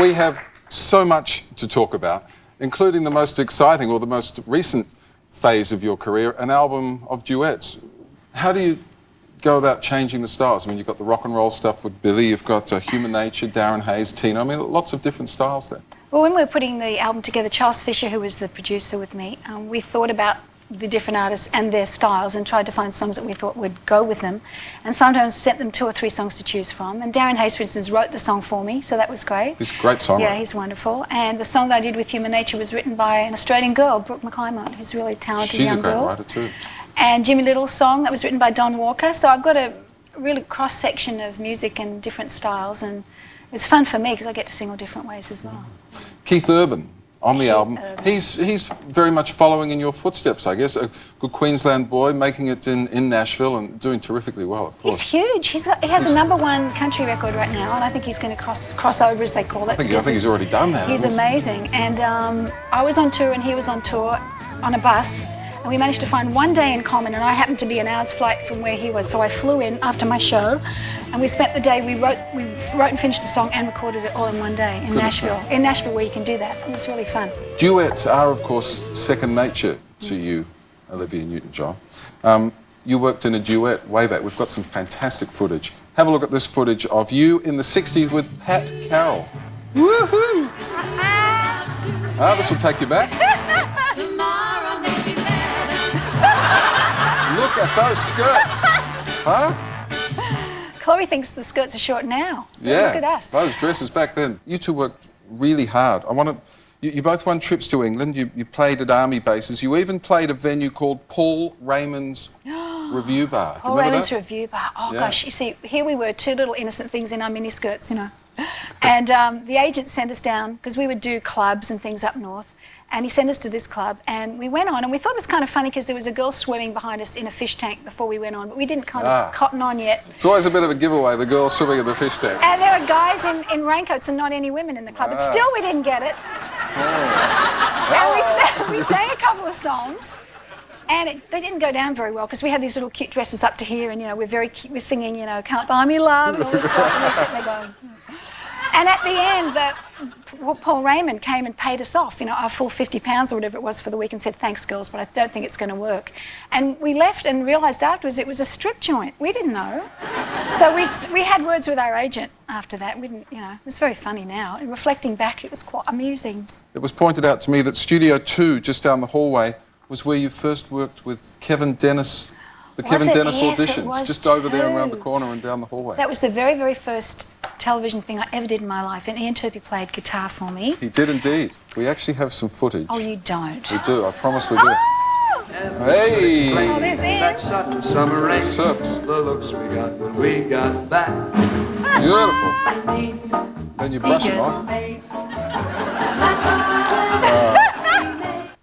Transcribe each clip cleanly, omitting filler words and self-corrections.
We have so much to talk about, including the most exciting or the most recent phase of your career, an album of duets. How do you go about changing the styles? I mean, you've got the rock and roll stuff with Billy, you've got Human Nature, Darren Hayes, Tina. I mean, lots of different styles there. Well, when we were putting the album together, Charles Fisher, who was the producer with me, we thought about the different artists and their styles and tried to find songs that we thought would go with them, and sometimes sent them 2 or 3 songs to choose from. And Darren Hayes, for instance, wrote the song for me, so that was great. He's a great songwriter. Yeah, he's wonderful. And the song that I did with Human Nature was written by an Australian girl, Brooke McClymont, who's a really talented young girl. She's a great writer too. And Jimmy Little's song, that was written by Don Walker. So I've got a really cross-section of music and different styles, and it's fun for me because I get to sing all different ways as well. Keith Urban on the album. He's very much following in your footsteps, I guess. A good Queensland boy, making it in Nashville and doing terrifically well, of course. He's huge. He has a #1 country record right now, and I think he's going to cross over, as they call it. I think he's already done that. He's amazing. And I was on tour and he was on tour on a bus, and we managed to find one day in common, and I happened to be an hour's flight from where he was, so I flew in after my show, and we spent the day, we wrote and finished the song and recorded it all in one day in Nashville. In Nashville, where you can do that. It was really fun. Duets are, of course, second nature to you, Olivia Newton-John. You worked in a duet way back. We've got some fantastic footage. Have a look at this footage of you in the 60s with Pat Carroll. Woohoo! This will take you back. Look at those skirts. Huh? Chloe thinks the skirts are short now. Yeah. Look at us. Those dresses back then. You two worked really hard. You both won trips to England. You played at army bases. You even played a venue called Paul Raymond's Review Bar. Paul Raymond's Review Bar. Oh, yeah. Gosh. You see, here we were, 2 little innocent things in our miniskirts, you know. And the agent sent us down, because we would do clubs and things up north. And he sent us to this club, and we went on, and we thought it was kind of funny because there was a girl swimming behind us in a fish tank before we went on, but we didn't kind of cotton on yet. It's always a bit of a giveaway, the girl swimming in the fish tank. And there were guys in raincoats and not any women in the club, but still we didn't get it. And we sang a couple of songs, and they didn't go down very well because we had these little cute dresses up to here, and, you know, we're singing, you know, Can't Buy Me Love and all this stuff, and they're sitting there going... And at the end, Paul Raymond came and paid us off, you know, our full £50 or whatever it was for the week, and said, "Thanks, girls, but I don't think it's going to work." And we left and realised afterwards it was a strip joint. We didn't know. So we had words with our agent after that. We didn't, you know, it was very funny now. And reflecting back, it was quite amusing. It was pointed out to me that Studio 2, just down the hallway, was where you first worked with Kevin Dennis. The Kevin Dennis auditions, just over there and around the corner and down the hallway. That was the very, very first television thing I ever did in my life, and Ian Turpie played guitar for me. He did indeed. We actually have some footage. Oh, you don't? We do, I promise we do. Hey! Oh, there's Ian. There's Turps. The looks we got when we got back. Beautiful. Then you brush them off.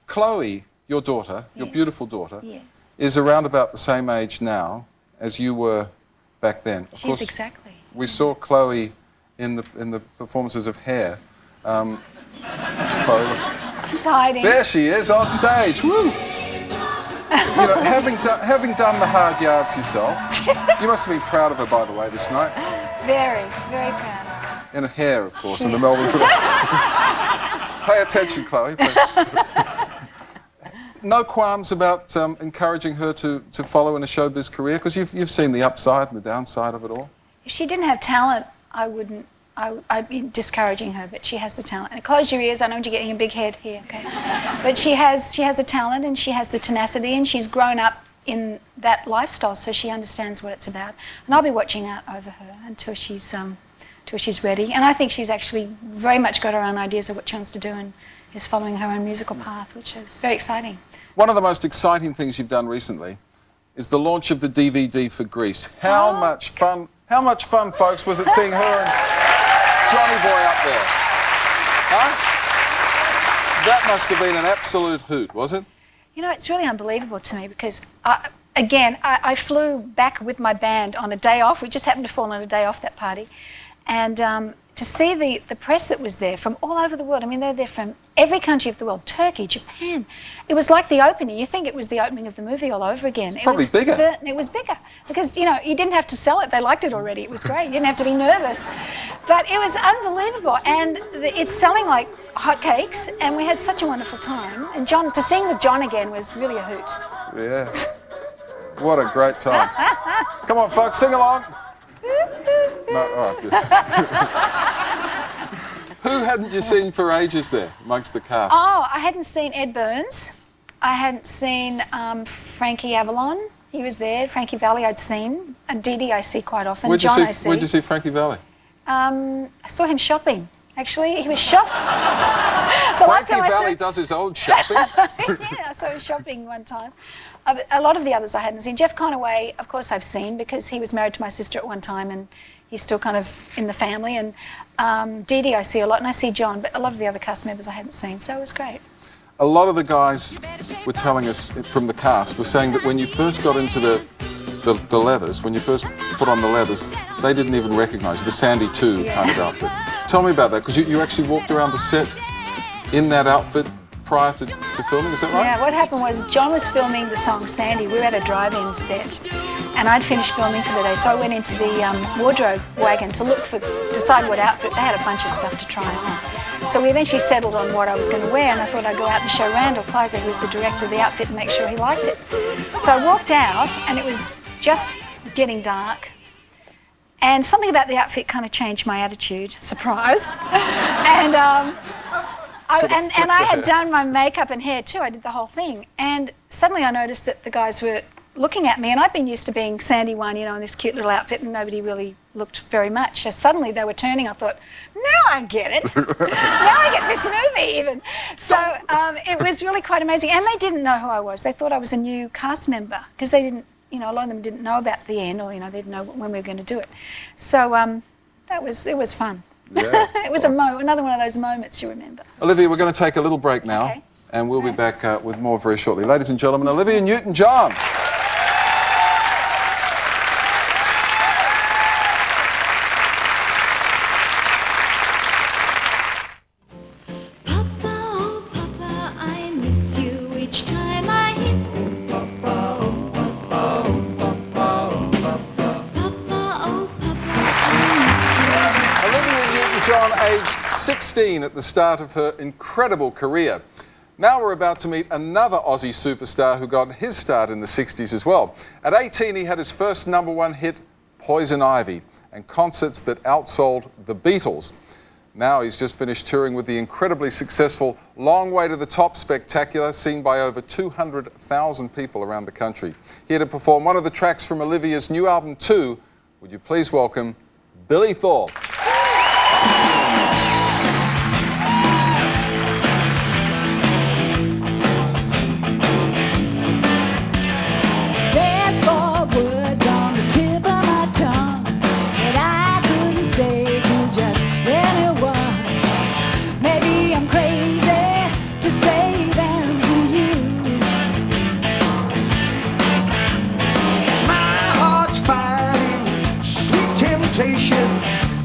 Chloe, your daughter, your beautiful daughter, is around about the same age now as you were back then. Of course, exactly. We saw Chloe in the performances of Hair. That's Chloe. She's hiding. There she is on stage. Woo! You know, having done the hard yards yourself, you must have been proud of her, by the way, this night. Very, very proud of her. In Hair, of course, in the Melbourne. Pay attention, Chloe. No qualms about encouraging her to follow in a showbiz career? Because you've seen the upside and the downside of it all. If she didn't have talent, I'd be discouraging her, but she has the talent. And close your ears, I know you're getting a big head here, okay? But she has the talent, and she has the tenacity, and she's grown up in that lifestyle, so she understands what it's about. And I'll be watching out over her until she's ready. And I think she's actually very much got her own ideas of what she wants to do, and is following her own musical path, which is very exciting. One of the most exciting things you've done recently is the launch of the DVD for Grease. How much fun, folks, was it seeing her and Johnny Boy up there? Huh? That must have been an absolute hoot, was it? You know, it's really unbelievable to me because, I flew back with my band on a day off. We just happened to fall on a day off, that party. And to see the press that was there from all over the world. I mean, they're there from every country of the world, Turkey, Japan. It was like the opening. You think it was the opening of the movie all over again. It probably was bigger. It was bigger because, you know, you didn't have to sell it. They liked it already. It was great. You didn't have to be nervous. But it was unbelievable. And it's selling like hotcakes, and we had such a wonderful time. And John, to sing with John again was really a hoot. Yeah. What a great time. Come on, folks, sing along. No, oh, who hadn't you seen for ages there amongst the cast? Oh, I hadn't seen Ed Burns. I hadn't seen Frankie Avalon. He was there. Frankie Valli I'd seen. And Dee Dee I see quite often. Where'd John I see. Where'd you see Frankie Valli? I saw him shopping. Actually, he was shopping. Frankie Valli does his own shopping? Yeah, I saw him shopping one time. A lot of the others I hadn't seen. Jeff Conaway, of course, I've seen because he was married to my sister at one time and he's still kind of in the family. And Dee Dee I see a lot, and I see John, but a lot of the other cast members I hadn't seen, so it was great. A lot of the guys were telling us from the cast were saying that when you first got into the leathers, when you first put on the leathers, they didn't even recognise you, the Sandy 2 kind of outfit. Tell me about that, because you actually walked around the set in that outfit prior to filming, is that right? Yeah, what happened was John was filming the song Sandy. We were at a drive-in set and I'd finished filming for the day, so I went into the wardrobe wagon to decide what outfit. They had a bunch of stuff to try on. So we eventually settled on what I was going to wear, and I thought I'd go out and show Randall Kleiser, who was the director of the outfit, and make sure he liked it. So I walked out and it was just getting dark, and something about the outfit kind of changed my attitude. Surprise. And I had done my makeup and hair too. I did the whole thing. And suddenly I noticed that the guys were looking at me, and I'd been used to being Sandy One, you know, in this cute little outfit, and nobody really looked very much. So suddenly they were turning. I thought, now I get it. Now I get this movie even. So it was really quite amazing. And they didn't know who I was. They thought I was a new cast member because they didn't, you know, a lot of them didn't know about the end, or, you know, they didn't know when we were going to do it. So it was fun. Yeah. It was another one of those moments you remember. Olivia, we're going to take a little break now, okay, and we'll be back with more very shortly. Ladies and gentlemen, Olivia Newton-John. John, aged 16 at the start of her incredible career. Now we're about to meet another Aussie superstar who got his start in the 60s as well. At 18, he had his first #1 hit, Poison Ivy, and concerts that outsold the Beatles. Now he's just finished touring with the incredibly successful Long Way to the Top spectacular, seen by over 200,000 people around the country. Here to perform one of the tracks from Olivia's new album, 2, would you please welcome Billy Thorpe.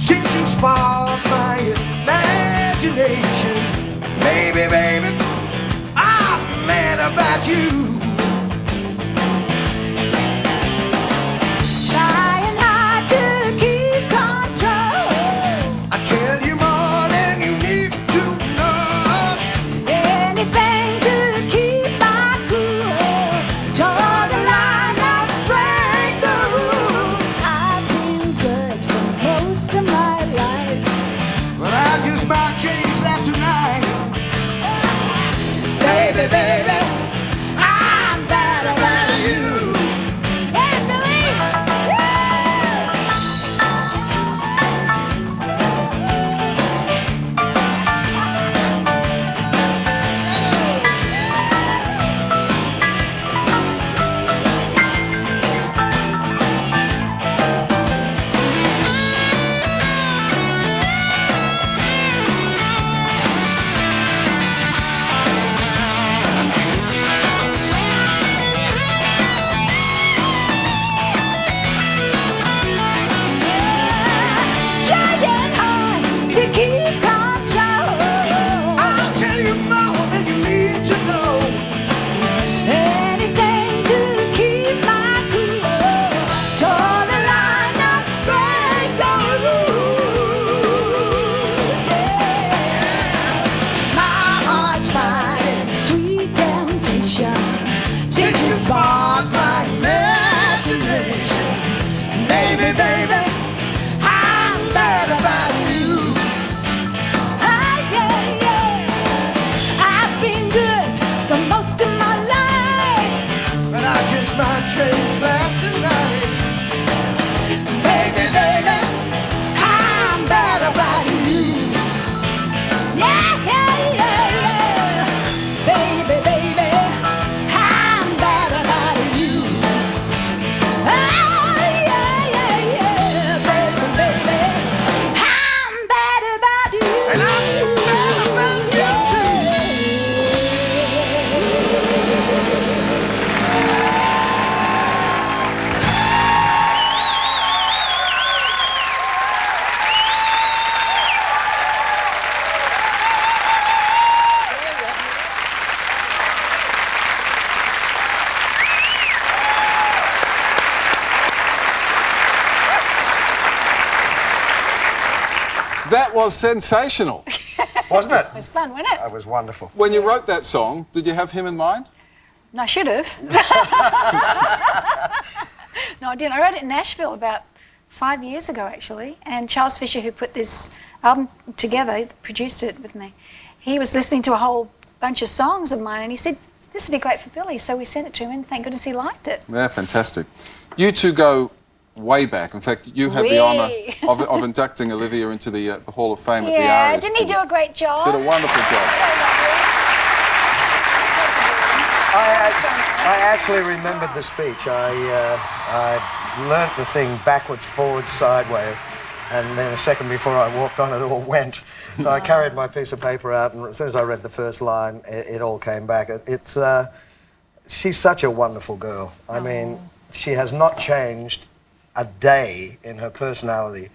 Since you sparked my imagination, baby, I'm mad about you. Trying hard to keep control. I tell you more than you need to know. Anything to keep my cool. Draw the line, not break the rules. I've been good for most of my life, but I just might change that tonight. Baby, I That was sensational. Wasn't it? It was fun, wasn't it? That was wonderful. When you wrote that song, did you have him in mind? No, I should have. No, I didn't. I wrote it in Nashville about 5 years ago, actually. And Charles Fisher, who put this album together, produced it with me, he was listening to a whole bunch of songs of mine and he said, this would be great for Billy. So we sent it to him and thank goodness he liked it. Yeah, fantastic. You two go way back. In fact, you had the honour of inducting Olivia into the Hall of Fame at the Yeah, Arias. didn't he do a great job? Did a wonderful job. So lovely. I actually remembered the speech. I learnt the thing backwards, forwards, sideways, and then a second before I walked on, it all went. So I carried my piece of paper out, and as soon as I read the first line, it all came back. She's such a wonderful girl. I mean, she has not changed a day in her personality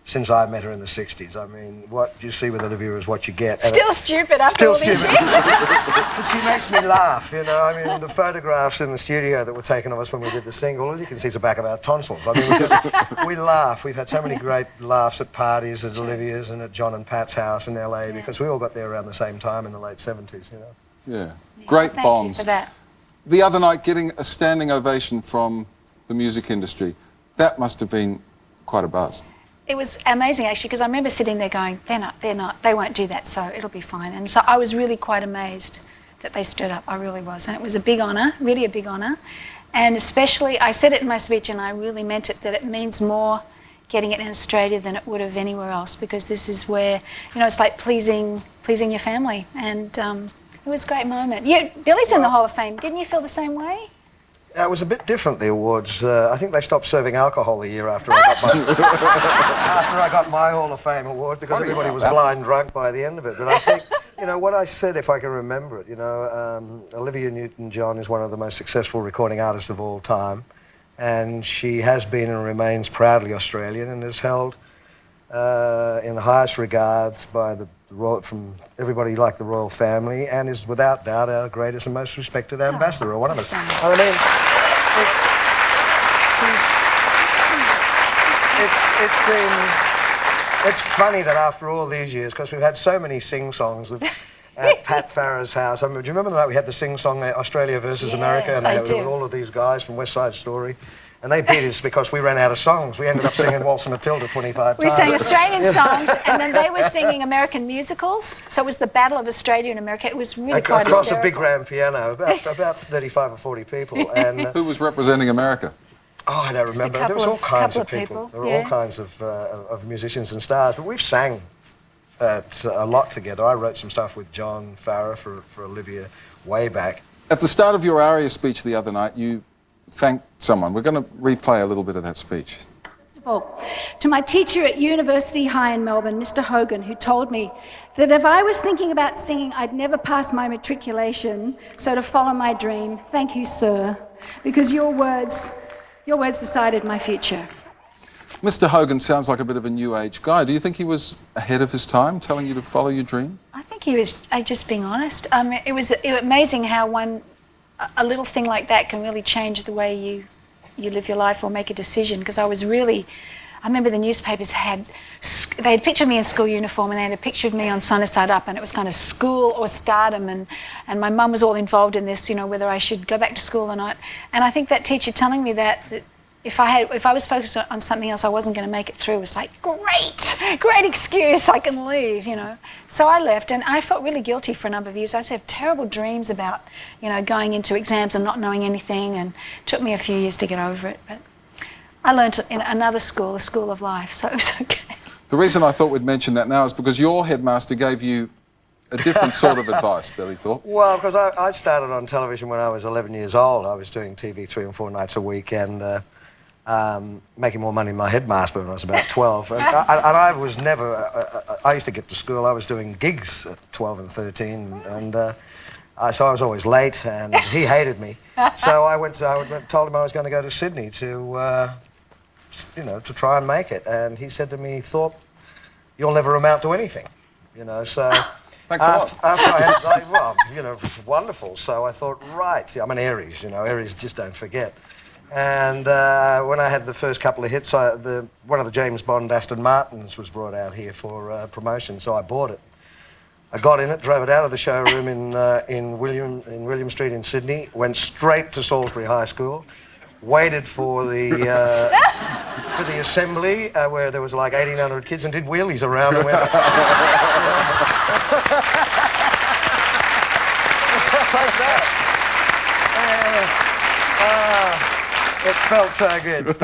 since I met her in the 60s. I mean, what you see with Olivia is what you get. Still stupid after all these years. But she makes me laugh, you know. I mean, the photographs in the studio that were taken of us when we did the single, all you can see is the back of our tonsils. I mean, because we laugh. We've had so many great laughs at parties at Olivia's and at John and Pat's house in LA because we all got there around the same time in the late 70s, you know. Yeah, great Thank bonds. you for that. The other night, getting a standing ovation from the music industry, that must have been quite a buzz. It was amazing, actually, because I remember sitting there going, they're not, they won't do that, so it'll be fine. And so I was really quite amazed that they stood up. I really was. And it was a big honour, really a big honour. And especially, I said it in my speech, and I really meant it, that it means more getting it in Australia than it would have anywhere else, because this is where, you know, it's like pleasing your family. And it was a great moment. Billy's in the Hall of Fame. Didn't you feel the same way? It was a bit different, the awards. I think they stopped serving alcohol a year after I got my Hall of Fame award because everybody was blind drunk by the end of it. But I think, you know, what I said, if I can remember it, you know, Olivia Newton-John is one of the most successful recording artists of all time. And she has been and remains proudly Australian and is held in the highest regards by from everybody like the royal family, and is without doubt our greatest and most respected ambassador, or one of us. I mean, it's funny that after all these years, because we've had so many sing-songs with Pat Farrah's house. I mean, do you remember the night we had the sing-song Australia versus America, and there were all of these guys from West Side Story? And they beat us because we ran out of songs. We ended up singing Waltz and Matilda 25 times. We sang Australian songs, and then they were singing American musicals. So it was the Battle of Australia and America. It was really quite hysterical. Across a big grand piano, about 35 or 40 people. And who was representing America? Oh, I don't remember. There was all kinds of people. There were all kinds of musicians and stars. But we've sang a lot together. I wrote some stuff with John Farrah for Olivia way back. At the start of your aria speech the other night, you thanked someone. We're going to replay a little bit of that speech. First of all, to my teacher at University High in Melbourne, Mr. Hogan, who told me that if I was thinking about singing, I'd never pass my matriculation, so to follow my dream, thank you, sir, because your words decided my future. Mr. Hogan sounds like a bit of a new age guy. Do you think he was ahead of his time, telling you to follow your dream? I think he was just being honest. It was amazing how a little thing like that can really change the way you live your life or make a decision. Because I remember the newspapers they had pictured me in school uniform, and they had a picture of me on Sunday Side Up, and it was kind of school or stardom, and my mum was all involved in this, you know, whether I should go back to school or not. And I think that teacher telling me that if I was focused on something else, I wasn't going to make it through. It was like, great excuse, I can leave, you know. So I left, and I felt really guilty for a number of years. I used to have terrible dreams about, you know, going into exams and not knowing anything, and it took me a few years to get over it. But I learned in another school, the School of Life, so it was okay. The reason I thought we'd mention that now is because your headmaster gave you a different sort of advice, Billy Thorpe. Well, because I started on television when I was 11 years old. I was doing TV 3 and 4 nights a week, and making more money than my headmaster when I was about 12. And I was never... I used to get to school, I was doing gigs at 12 and 13, and so I was always late, and he hated me. So I told him I was going to go to Sydney to, you know, to try and make it. And he said to me, Thorpe, you'll never amount to anything, you know, so... Thanks a lot. After I had, well, you know, wonderful. So I thought, right, I'm an Aries, you know, Aries just don't forget. And when I had the first couple of hits, one of the James Bond Aston Martins was brought out here for promotion, so I bought it. I got in it, drove it out of the showroom in William Street in Sydney, went straight to Salisbury High School, waited for the assembly where there was like 1,800 kids and did wheelies around and went. Just like that. It felt so good.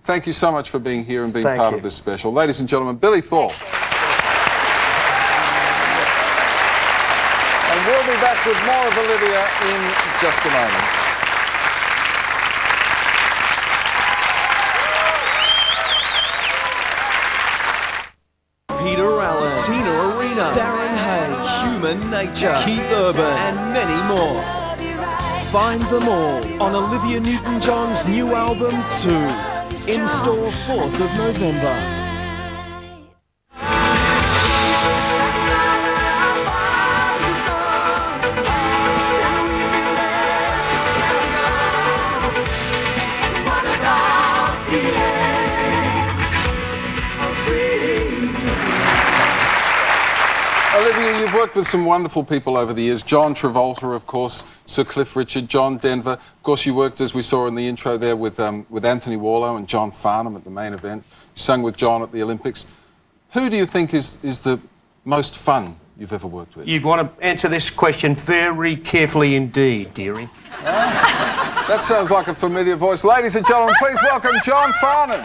Thank you so much for being here and being Thank part you. of this special. Ladies and gentlemen, Billy Thorpe. And we'll be back with more of Olivia in just a moment. Peter Allen, Tina Arena, Darren Hayes, Human Nature, Keith Urban, and many more. Find them all on Olivia Newton-John's new album, 2, in store 4th of November. Olivia, you've worked with some wonderful people over the years. John Travolta, of course, Sir Cliff Richard, John Denver. Of course, you worked, as we saw in the intro there, with Anthony Warlow and John Farnham at the main event. You sang with John at the Olympics. Who do you think is the most fun you've ever worked with? You want to answer this question very carefully indeed, dearie. That sounds like a familiar voice. Ladies and gentlemen, please welcome John Farnham.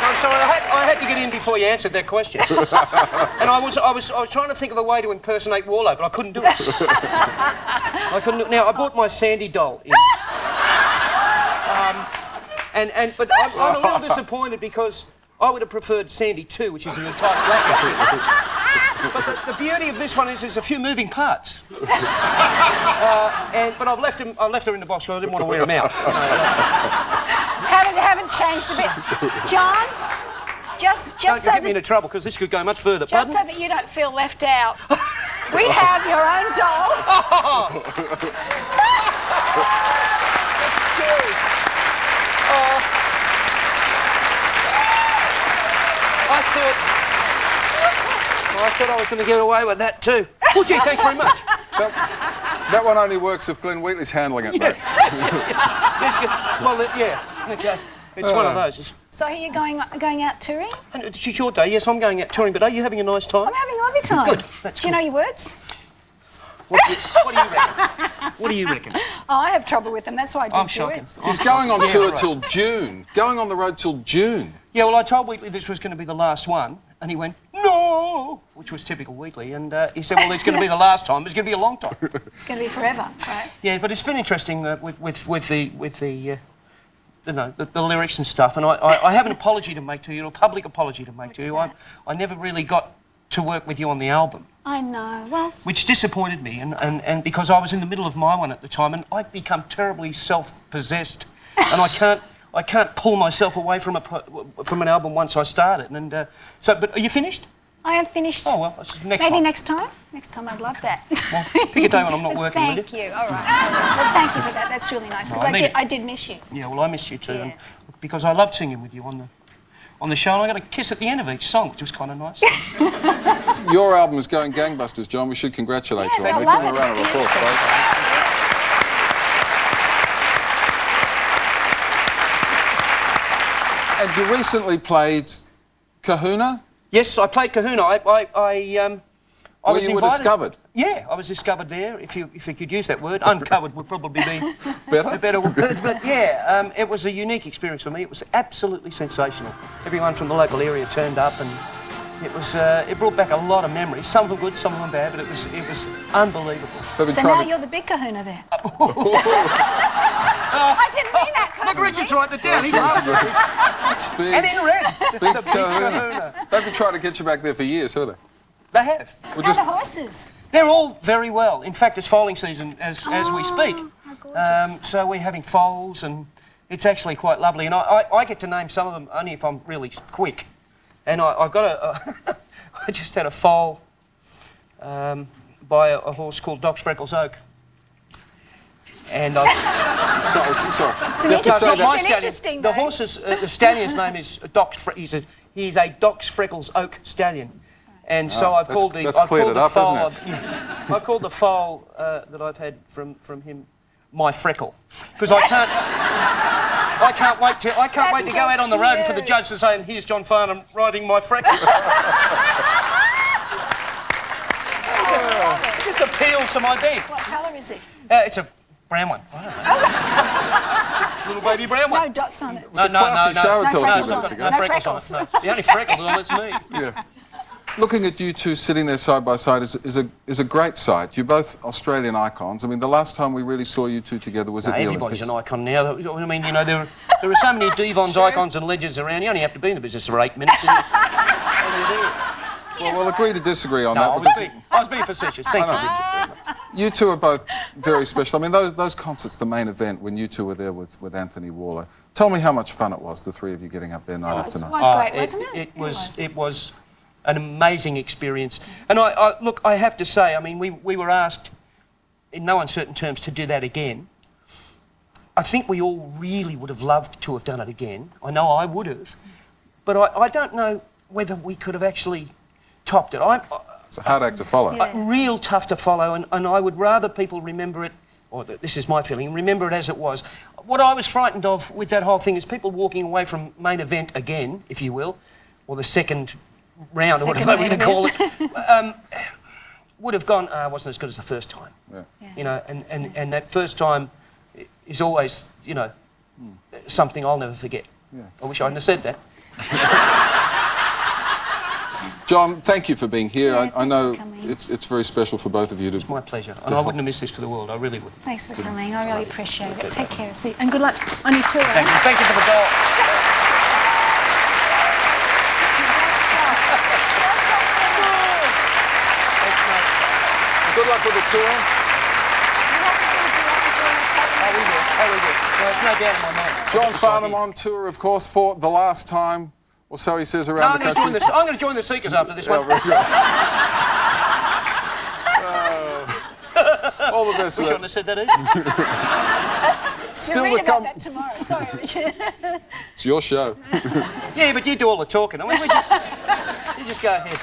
I'm sorry, I had to get in before you answered that question. And I was trying to think of a way to impersonate Warlow, but I couldn't do it. I couldn't do it. Now, I bought my Sandy doll in. But I'm a little disappointed because I would have preferred Sandy 2, which is in the tight black outfit. But the beauty of this one is there's a few moving parts. But I've left her in the box because I didn't want to wear them out. Haven't changed a bit. John, just Don't so get me that, into trouble because this could go much further. just so that you don't feel left out, we have your own doll. I thought I was going to get away with that too. Well, gee, thanks very much. That one only works if Glenn Wheatley's handling it, mate. It's good. Well, yeah, okay. It's one of those. So are you going out touring? It's your day. Yes, I'm going out touring, but are you having a nice time? I'm having a lovely time. Good. That's Do you know your words? What do you reckon? What do you reckon? Oh, I have trouble with them. That's why I do I'm shocking. duets. He's going on Yeah, tour right. till June. Going on the road till June. Yeah, well, I told Wheatley this was going to be the last one, and he went, no, which was typical Wheatley, and he said, well, it's going to be the last time. It's going to be a long time. It's going to be forever, right? Yeah, but it's been interesting with the lyrics and stuff, and I have an apology to make to you, a public apology to make to you. I never really got to work with you on the album. I know. Well, Which disappointed me, and because I was in the middle of my one at the time, and I'd become terribly self-possessed, and I can't pull myself away from an album once I started. And but are you finished? I am finished. Oh well, that's next Maybe time. next time. Next time, I'd love that. Well, pick a day when I'm not working. will Thank you. All right. Well, thank you for that. That's really nice because I need it. I did miss you. Yeah, well, I missed you too, Yeah. and because I loved singing with you on the show, and I got a kiss at the end of each song, which was kind of nice. Your album is going gangbusters, John. We should congratulate Yes, you on I it. love Give him a it. round of It's applause, beautiful. folks. And you recently played Kahuna, Yes, I played Kahuna. I where was you were invited. discovered. Yeah, I was discovered there. If you could use that word, uncovered would probably be Better? a better word. But yeah, it was a unique experience for me. It was absolutely sensational. Everyone from the local area turned up, and it brought back a lot of memories. Some of them good, some of them bad, but it was unbelievable. They've been So trying now to- you're the big kahuna there. I didn't mean that Look, personally. Richard's writing it down. He loved it. Big- And in red. Big The big Kahuna. kahuna. They've been trying to get you back there for years, haven't they? They have. We're How just, the horses? They're all very well. In fact, it's foaling season as we speak. How gorgeous. So we're having foals, and it's actually quite lovely. And I get to name some of them only if I'm really quick. And I've got a... I just had a foal by a horse called Doc's Freckles Oak. And I... Sorry. It's an my interesting the name. horse's, the stallion's name is Doc's... He's a Doc's Freckles Oak stallion. And so I've called the... That's I've cleared called it the up, foal, hasn't it? yeah, I called the foal that I've had from him my freckle. Because I can't wait to go out on the road and for the judge to say, and here's John Farnham riding my freckle. It just appeals to my being. What colour is it? It's a brown one. Little baby brown one. No dots on it. It's a classy shower No till a few freckles minutes on it. ago. No freckles on it. No. The only freckle on it's me. Yeah. Looking at you two sitting there side by side is a great sight. You're both Australian icons. I mean, the last time we really saw you two together was at the Everybody's Olympics. an icon now. I mean, you know, there are so many Devons, icons and legends around. You only have to be in the business for 8 minutes. Well, we'll agree to disagree on No, that. I was being facetious. Thank you, Richard. You two are both very special. I mean, those concerts, the main event, when you two were there with Anthony Waller. Tell me how much fun it was, the three of you getting up there night after night. It was great, wasn't it? It was an amazing experience. And look, I have to say, I mean, we were asked, in no uncertain terms, to do that again. I think we all really would have loved to have done it again. I know I would have. But I don't know whether we could have actually topped it. It's a hard act to follow. Real tough to follow, and I would rather people remember it, or this is my feeling, remember it as it was. What I was frightened of with that whole thing is people walking away from main event again, if you will, or the second round, or whatever we're going to call it, would have gone, it wasn't as good as the first time. Yeah. You know, and that first time is always, you know, something I'll never forget. Yeah. I wish I hadn't have said that. John, thank you for being here. Yeah, I know thanks for coming. it's very special for both of you to... It's my pleasure. And I wouldn't have missed this for the world. I really would. Thanks for coming. I really appreciate it. Take care. See, and good luck on your tour. Thank you. Thank you for the bell. Good luck with the tour. Oh, we will. There's no doubt in my mind. John Farnham on tour, of course, for the last time, or so he says, No, around the country. I'm going to join the Seekers after this one. All the best We with shouldn't it. have said that either. Still You'll to read about come. that tomorrow. Sorry, Richard. It's your show. Yeah, but you do all the talking. I mean, you just go ahead.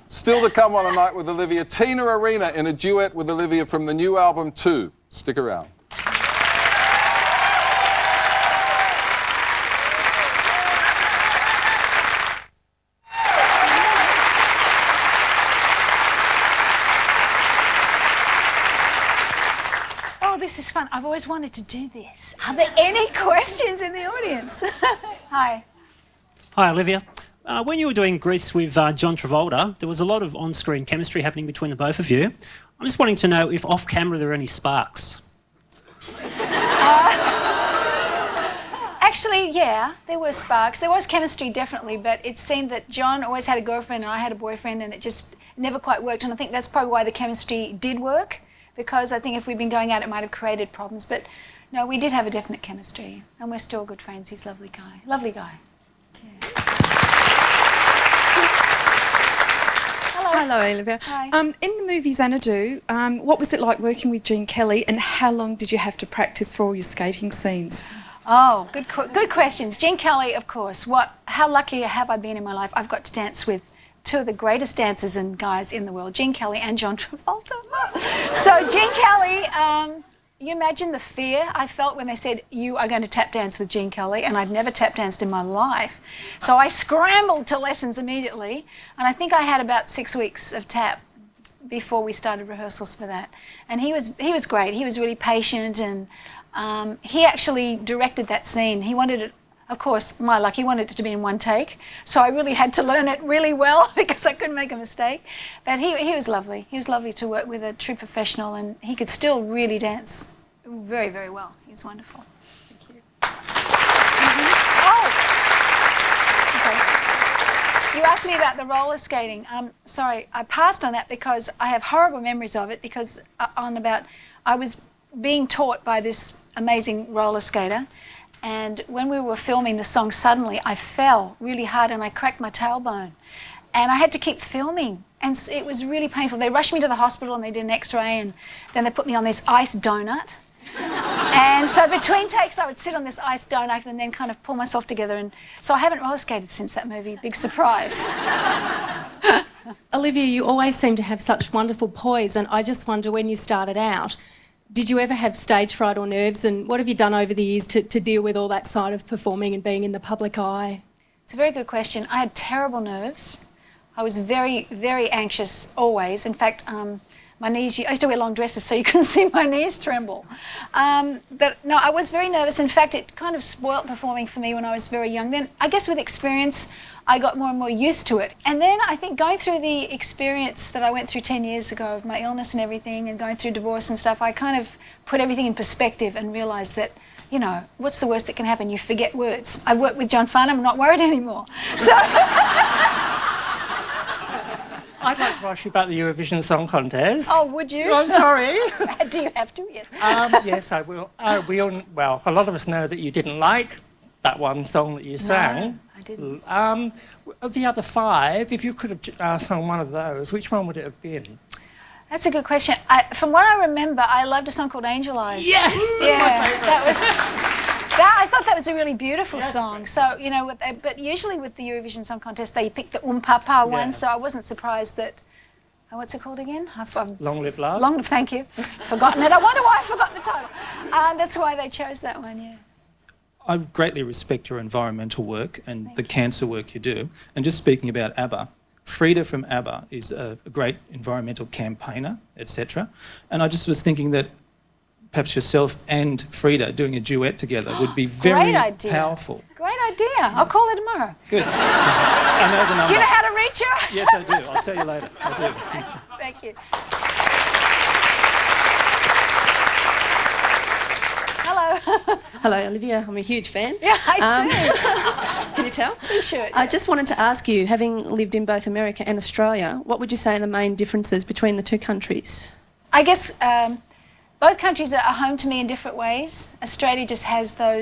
Still to come on A Night with Olivia. Tina Arena in a duet with Olivia from the new album 2. Stick around. Oh, this is fun. I've always wanted to do this. Are there any questions in the audience? Hi. Hi, Olivia. When you were doing Grease with John Travolta, there was a lot of on-screen chemistry happening between the both of you. I'm just wanting to know if off-camera there are any sparks. Actually, yeah, there were sparks. There was chemistry, definitely, but it seemed that John always had a girlfriend and I had a boyfriend, and it just never quite worked. And I think that's probably why the chemistry did work, because I think if we'd been going out, it might have created problems. But no, we did have a definite chemistry, and we're still good friends. He's a lovely guy. Lovely guy. Yeah. Hello, Olivia. Hi. In the movie Xanadu, what was it like working with Gene Kelly, and how long did you have to practice for all your skating scenes? Oh, good questions. Gene Kelly, of course. How lucky have I been in my life? I've got to dance with two of the greatest dancers and guys in the world, Gene Kelly and John Travolta. So Gene Kelly, you imagine the fear I felt when they said, you are going to tap dance with Gene Kelly, and I'd never tap danced in my life. So I scrambled to lessons immediately, and I think I had about 6 weeks of tap before we started rehearsals for that. And he was great. He was really patient, and he actually directed that scene. He wanted it, of course, my luck, he wanted it to be in one take. So I really had to learn it really well because I couldn't make a mistake. But he was lovely. He was lovely to work with, a true professional, and he could still really dance very, very well. He was wonderful. Thank you. Oh! Okay. You asked me about the roller skating. Sorry, I passed on that because I have horrible memories of it because I was being taught by this amazing roller skater, and when we were filming the song, suddenly I fell really hard and I cracked my tailbone, and I had to keep filming, and it was really painful. They rushed me to the hospital and they did an X-ray, and then they put me on this ice donut. And so between takes I would sit on this ice donut and then kind of pull myself together, and so I haven't roller skated since that movie. Big surprise. Olivia, you always seem to have such wonderful poise, and I just wonder, when you started out, did you ever have stage fright or nerves, and what have you done over the years to deal with all that side of performing and being in the public eye? It's a very good question. I had terrible nerves. I was very, very anxious always. In fact, my knees, I used to wear long dresses so you couldn't see my knees tremble. But no, I was very nervous. In fact, it kind of spoilt performing for me when I was very young. Then I guess with experience, I got more and more used to it. And then I think going through the experience that I went through 10 years ago of my illness and everything, and going through divorce and stuff, I kind of put everything in perspective and realised that, you know, what's the worst that can happen? You forget words. I've worked with John Farnham, I'm not worried anymore. So I'd like to ask you about the Eurovision Song Contest. Oh, would you? I'm sorry. Do you have to? Yes. Yes, I will. Well, a lot of us know that you didn't like that one song that you sang. No, I didn't. Of the other 5, if you could have sung one of those, which one would it have been? That's a good question. From what I remember, I loved a song called Angel Eyes. Yes! Yeah, That's my favourite. I thought that was a really beautiful song. So, you know, but usually with the Eurovision Song Contest, they pick the Papa one, so I wasn't surprised that... what's it called again? Long Live Love. Thank you. Forgotten it. I wonder why I forgot the title. That's why they chose that one, yeah. I greatly respect your environmental work and the cancer work you do. And just speaking about ABBA, Frida from ABBA is a great environmental campaigner, etc. And I just was thinking that perhaps yourself and Frida doing a duet together would be very powerful. Great idea. I'll call her tomorrow. Good. I know the number. Do you know how to reach her? Yes, I do. I'll tell you later. I do. Thank you. Hello. Hello, Olivia. I'm a huge fan. Yeah, I see. Can you tell? T-shirt. I just wanted to ask you, having lived in both America and Australia, what would you say are the main differences between the two countries? I guess both countries are home to me in different ways. Australia just has the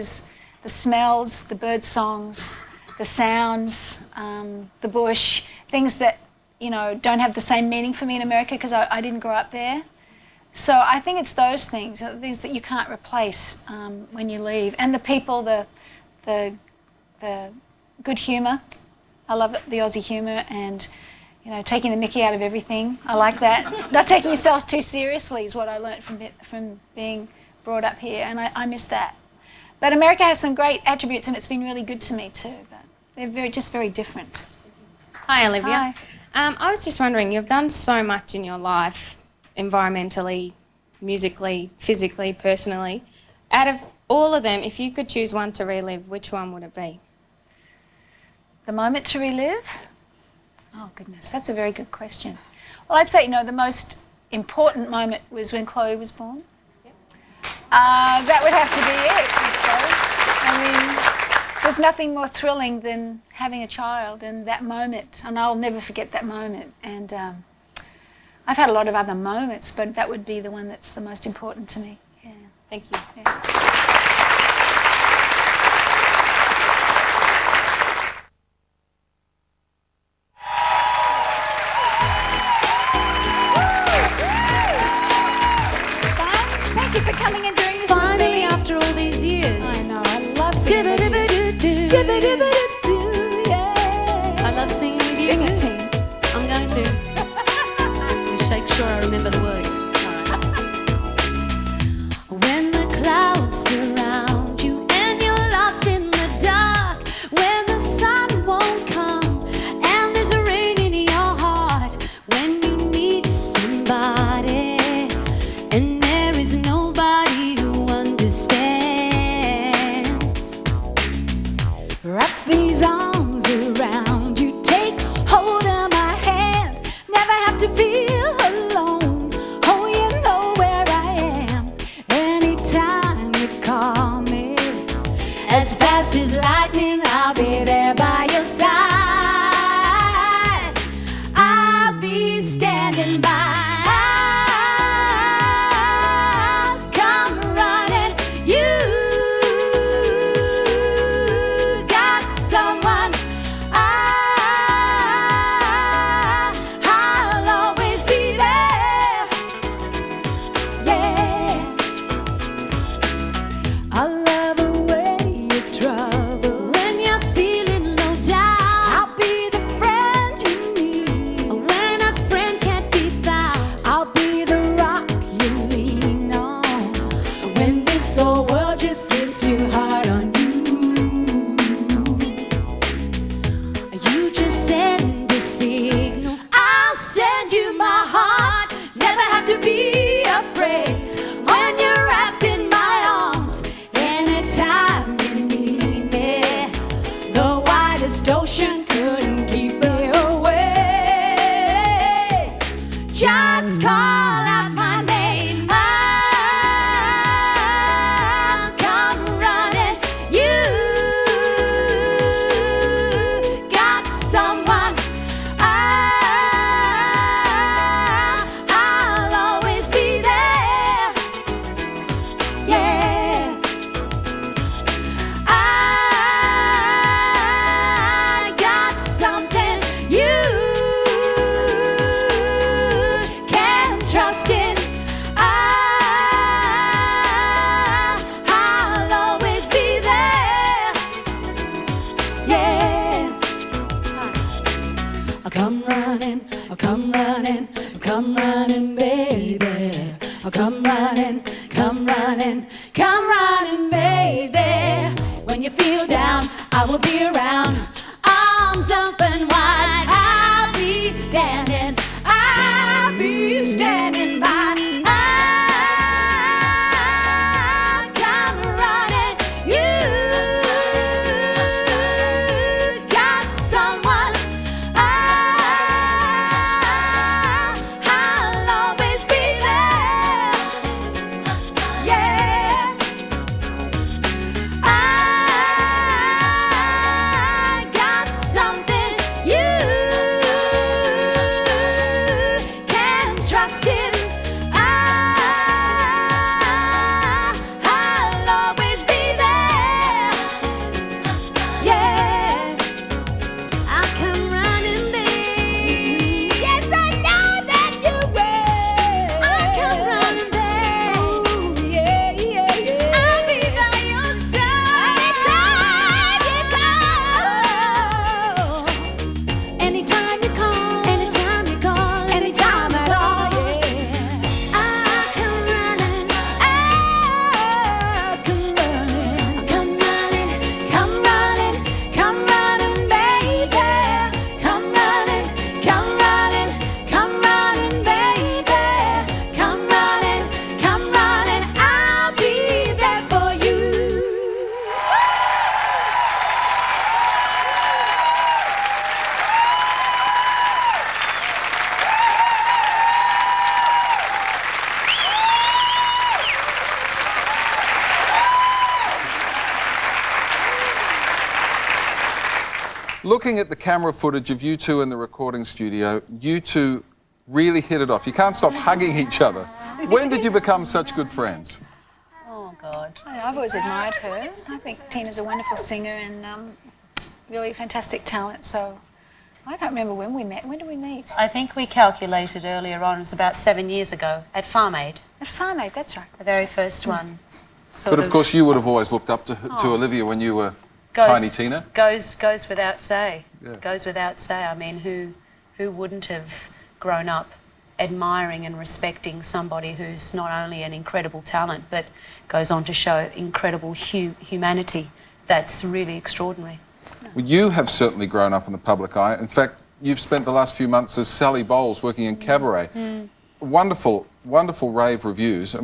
smells, the bird songs, the sounds, the bush, things that, you know, don't have the same meaning for me in America because I didn't grow up there. So I think it's those things that you can't replace when you leave. And the people, the good humour. I love the Aussie humour, and, you know, taking the mickey out of everything. I like that. Not taking yourselves too seriously is what I learnt from being brought up here, and I miss that. But America has some great attributes, and it's been really good to me too. But they're just very different. Hi, Olivia. Hi. I was just wondering, you've done so much in your life, environmentally, musically, physically, personally. Out of all of them, if you could choose one to relive, which one would it be? The moment to relive? Oh, goodness, that's a very good question. Well, I'd say, you know, the most important moment was when Chloe was born. Yep. That would have to be it, I suppose. I mean, there's nothing more thrilling than having a child and that moment, and I'll never forget that moment. And I've had a lot of other moments, but that would be the one that's the most important to me. Yeah. Thank you. Yeah. Thank you for coming and doing this with me. After all these years. I know, I love singing with you. I love singing with you. Sing it. I'm going to. Make sure I remember the words. When the clouds come running, come running, come running, baby. Come running, come running, come running, baby. When you feel down, I will be around. Arms open wide, I'll be standing by. I'll come running. You got someone. I'll always be there. Yeah. I got something you can trust in. I'll always be there. Yeah. I'll come running, babe. Yes, I know that you will. I'll come running, babe. Ooh, yeah, yeah, yeah. I'll be by your side anytime you call. Anytime you call, anytime at all, yeah. I'll come running, I'll come running, come running, come running, come running, baby. Come running, come running, come running, baby. Come running, come running, I'll be there for you. Looking at the camera footage of you two in the recording studio, you two really hit it off. You can't stop hugging each other. When did you become such good friends? Oh, God. I've always admired her. I think Tina's a wonderful singer and really fantastic talent, so I don't remember when we met. When did we meet? I think we calculated earlier on, it was about 7 years ago, at Farm Aid. At Farm Aid, that's right. The very first one. But of course you would have always looked up to Olivia when you were tiny Tina. Goes without say. Yeah. Goes without say. I mean, who wouldn't have grown up admiring and respecting somebody who's not only an incredible talent, but goes on to show incredible humanity. That's really extraordinary. Well, you have certainly grown up in the public eye. In fact, you've spent the last few months as Sally Bowles working in cabaret. Wonderful, wonderful rave reviews.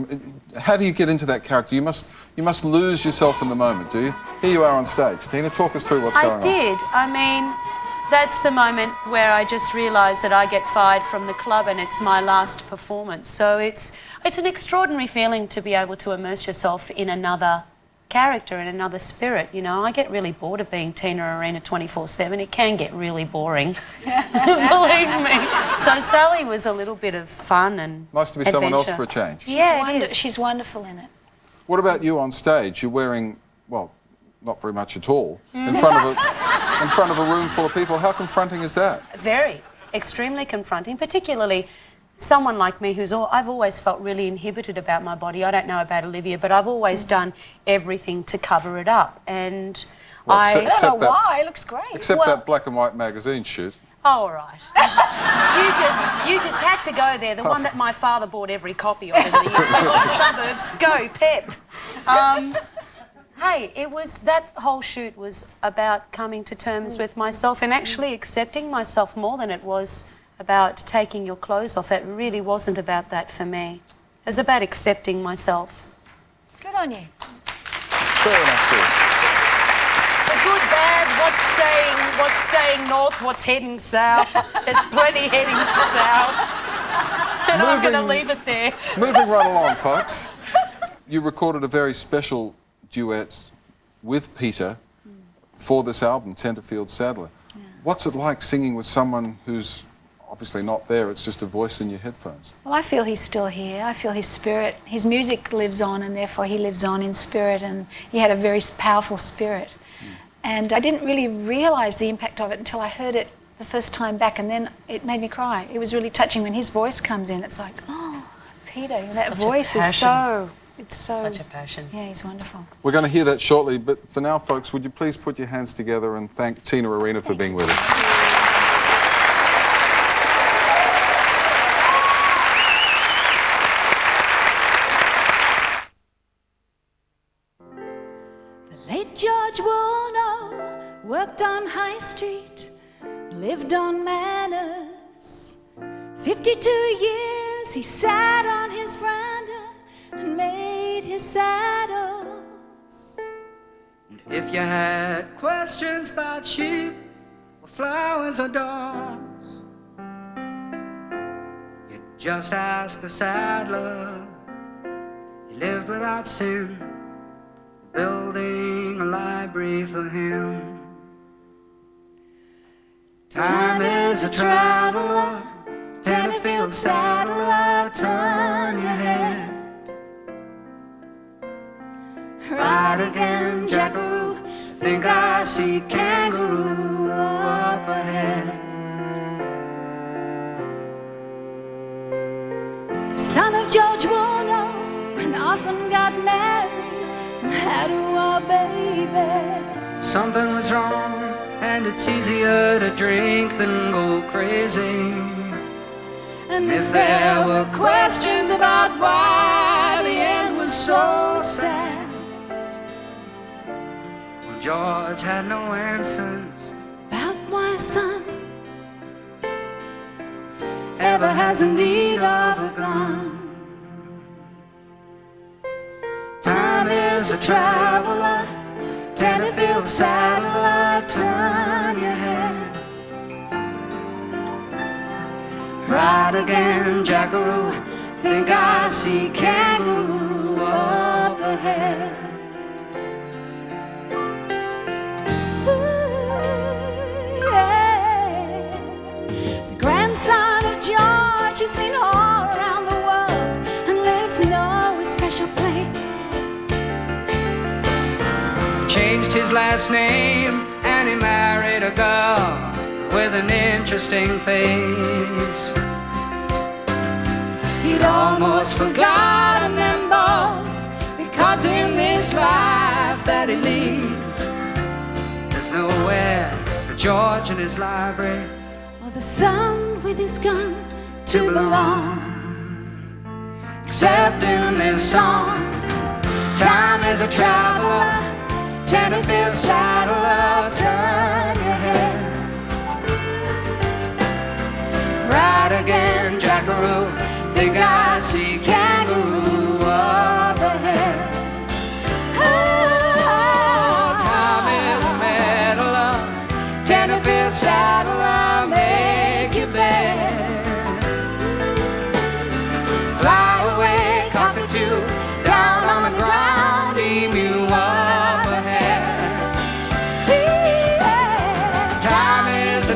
How do you get into that character? You must lose yourself in the moment, do you? Here you are on stage. Tina, talk us through what's going on. I did. I mean, that's the moment where I just realised that I get fired from the club and it's my last performance. So it's an extraordinary feeling to be able to immerse yourself in another character, in another spirit. You know, I get really bored of being Tina Arena 24/7. It can get really boring, believe me. So Sally was a little bit of fun and nice to be someone else for a change. Yeah, it is. She's wonderful in it. What about you on stage? You're wearing, well, not very much at all, in front of a room full of people. How confronting is that? Very, extremely confronting, particularly someone like me I've always felt really inhibited about my body. I don't know about Olivia, but I've always done everything to cover it up. And I don't know why, it looks great. Except that black and white magazine shoot. Oh, all right. you just had to go there, the one that my father bought every copy of in the Western suburbs. Go, Pep. Hey, that whole shoot was about coming to terms with myself and actually accepting myself more than it was about taking your clothes off. It really wasn't about that for me. It was about accepting myself. Good on you. Fair enough, too. The good, bad, what's staying north, what's heading south. There's plenty heading south. And I'm going to leave it there. Moving right along, folks. You recorded a very special duet with Peter for this album, Tenterfield Sadler. Yeah. What's it like singing with someone who's obviously not there, it's just a voice in your headphones? Well, I feel he's still here. I feel his spirit, his music lives on, and therefore he lives on in spirit, and he had a very powerful spirit. And I didn't really realise the impact of it until I heard it the first time back, and then it made me cry. It was really touching when his voice comes in. It's like, oh, Peter, that voice is so... It's so... Such a passion. Yeah, he's wonderful. We're going to hear that shortly, but for now, folks, would you please put your hands together and thank Tina Arena for being with us. street, lived on manners. 52 years he sat on his veranda and made his saddles. If you had questions about sheep or flowers or dogs, you just ask the saddler. He lived without sin, building a library for him. Time is a traveler, Tenterfield saddler, turn your head. Ride again, jackaroo, think I see kangaroo up ahead. The son of George Warno and often got married and had a baby. Something was wrong, and it's easier to drink than go crazy. And if there were questions about why the end was so sad, well, George had no answers about why a son ever has a need of a gun. Time is a traveler, Tenterfield saddler, turn your head. Ride again, jackaroo, think I see kangaroo up ahead. Ooh, yeah. The grandson of George has been all around the world and lives in no special place. Changed his last name and he married a girl with an interesting face. He'd almost forgotten them both, because in this life that he leads, There's nowhere for George and his library or the son with his gun to belong, except in this song. Time is a traveler, Tenterfield saddler, turn your head. Ride again, jackaroo, think I see kangaroo up ahead. Oh, time is a meddler, Tenterfield saddler, make your bed. Fly away, cockatoo, down on the ground, emu up ahead. Time is a